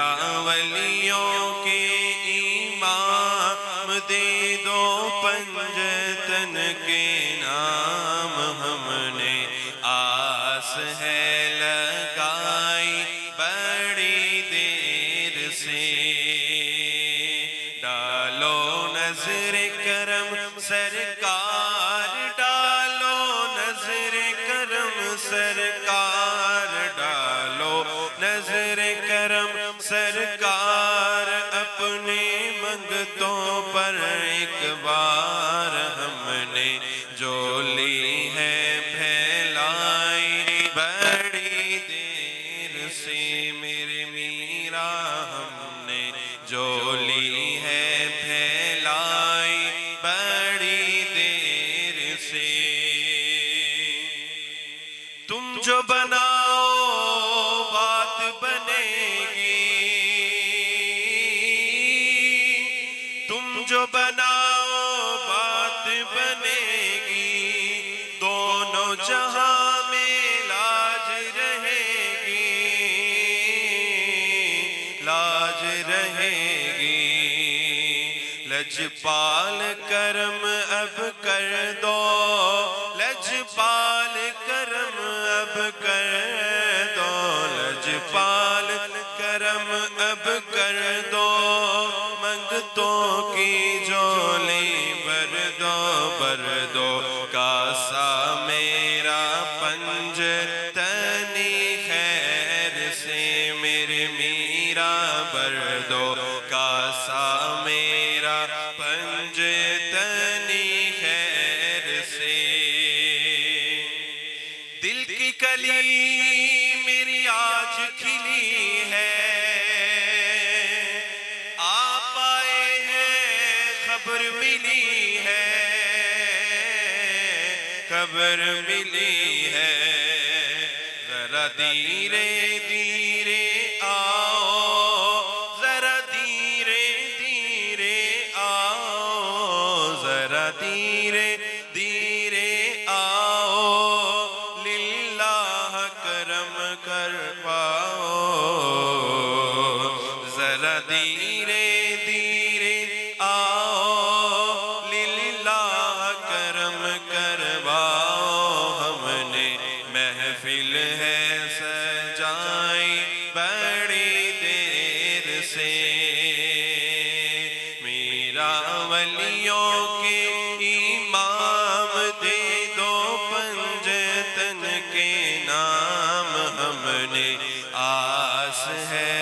میرا ولیوں کے امام دے دو پنجتن کے نام ہم نے آس ہے لگائی بڑی دیر سے ڈالو نظر کرم سرکار ڈالو نظر کرم سرکار ڈالو نظر کرم سرکار اپنے منگتوں پر ایک بار ہم نے جو لی ہے پھیلائی بڑی دیر سے میرے میرا ہم نے جو لی ہے پھیلائی بڑی دیر سے تم جو بناؤ بات بنے گی تم جو بناؤ بات بنے گی دونوں جہاں میں لاج رہے گی لاج رہے گی لجپال کرم اب کر دو لجپال کرم اب کر دو لجپال کرم اب کر دو منگتوں کی جولی بر دو کاسا میرا پنج تنی خیر سے میرے میرا بر دو کاسا میرا پنج تنی خیر سے دل کی کلی میری آج کھلی ہے آپ آئے ہیں خبر ملی ہے خبر ملی ہے ذرا دھیرے دھیرے آؤ ذرا دھیرے دھیرے آؤ ذرا دھیرے دھیرے آؤ للہ کرم کرواؤ ذرا دھیرے دھیرے آؤ للہ کرم کرواؤ ہم نے محفل ہے سجائی بڑی دیر سے میرا ولیوں کے امام دے دو پنجتن کے نام ہم نے آس ہے